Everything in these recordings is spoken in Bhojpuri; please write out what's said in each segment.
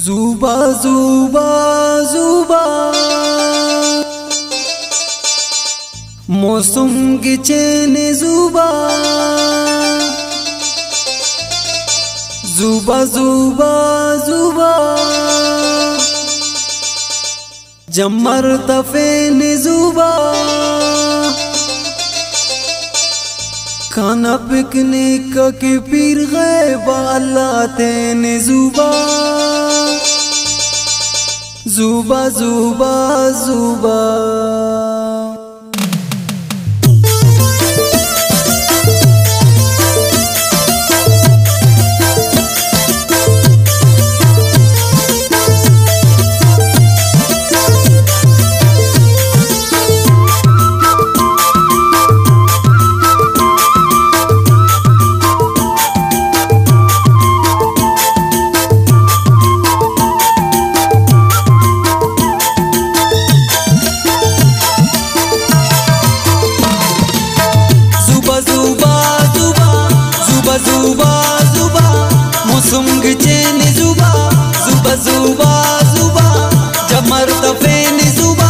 زوبا زوبا زوبا मौसम की चैन जुबा जुबा जुबा जुबा जमर तफेन जुबा खाना पिकनिक के पीर गए बाला तेन जुबा जुबा जुबा जुबा मौसम की चैन जुबा जुबा जुबा जुबा जमर तफेन जुबा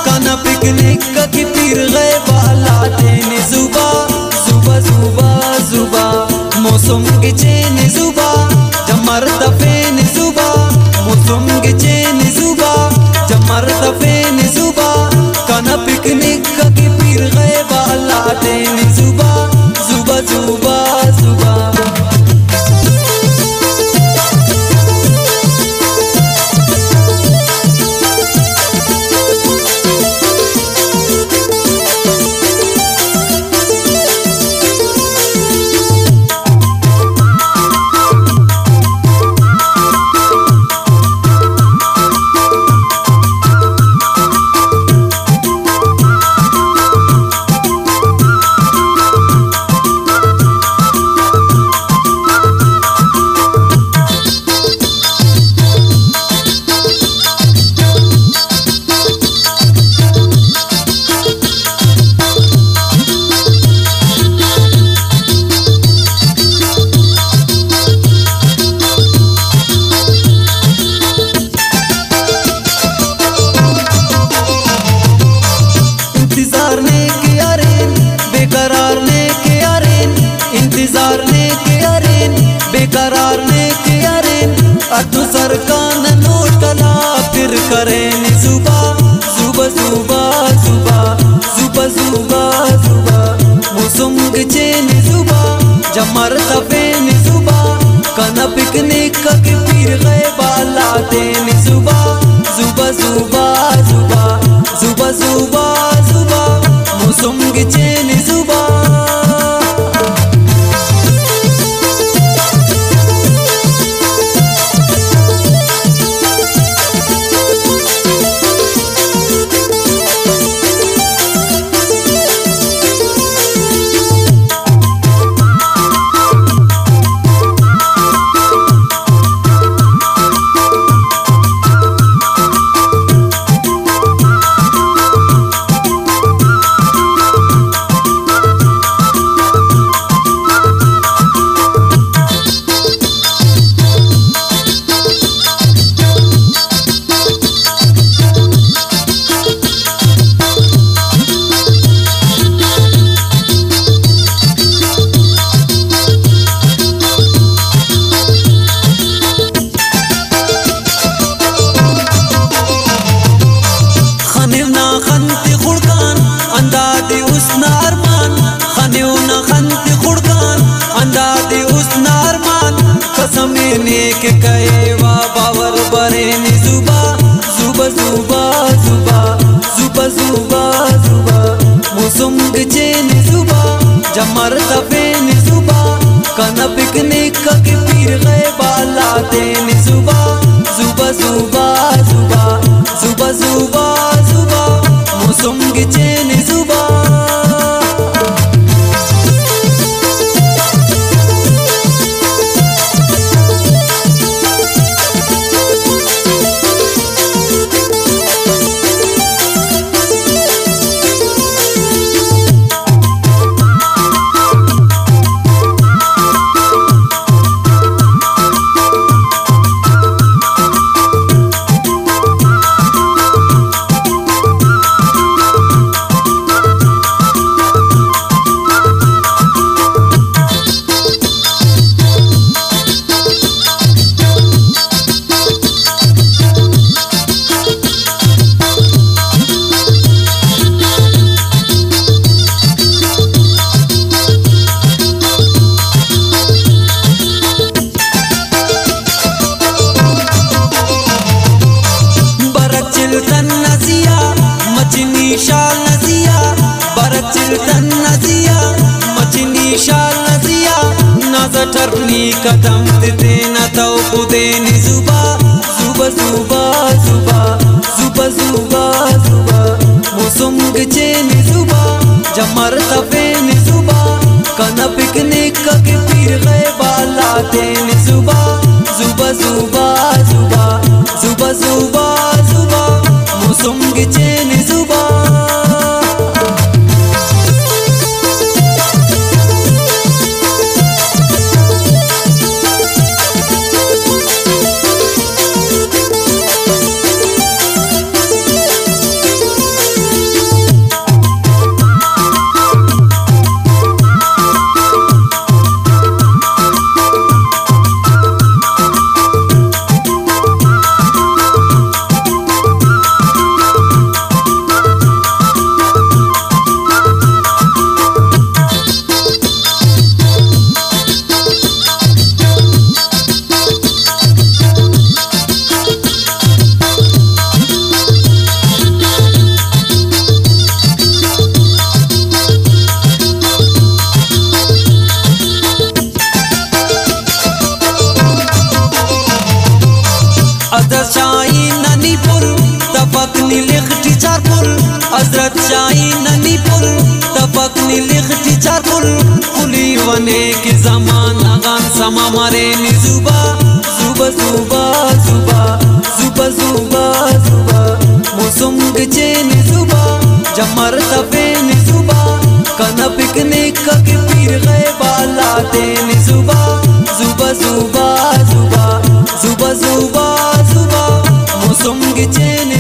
खाना पिकनिक की पीर गए बाला तेन जुबा जुबा जुबा जुबा मौसम की चैन जुबा जमर तफेन जुबा मौसम की चैन जुबा जमर तफेन जुबा खाना पिकनिक की पीर गए बाला तेन जुबा जुबा जुबा जुबा बेकरार ने किया रेन अतु सरकान नोटला फिर करें जुबा जुबा जुबा जुबा जुबा जुबा जुबा मौसम की चैन जुबा जमर तफेन जुबा खाना पिकनिक के पीर गए बाला तेन जुबा जुबा जुबा जुबा जुबा जुबा जुबा मौसम की चैन जुबा के कहेवा बावर बरेन जुबा जुबा जुबा जुबा जुबा जुबा जुबा मौसम की चैन जुबा जमर तफेन जुबा खाना पिकनिक के पीर गए बाला तेन जुबा जुबा जुबा जुबा जुबा जुबा जुबा मौसम की चैन जुबा टर्नी कदम देना तो खुदेनी जुबा जुबा जुबा जुबा जुबा जुबा जुबा मौसम गचेनी जुबा जमर तफेनी जुबा कना पिकनिक के पीर गए बाला तेनी जुबा जुबा जुबा जुबा जुबा जुबा जुबा मौसम गचेनी जुबा हजरत शाही ननी पुल तपकनी लिखती चारपुल कुली वने के जमाना गान समा मारे नी जुबा जुबा जुबा जुबा जुबा जुबा जुबा मौसम गचे नी जुबा जमर तफे नी जुबा कना पिकनिक के पीर गए बाला ते नी जुबा जुबा जुबा जुबा जुबा जुबा जुबा मौसम गचे नी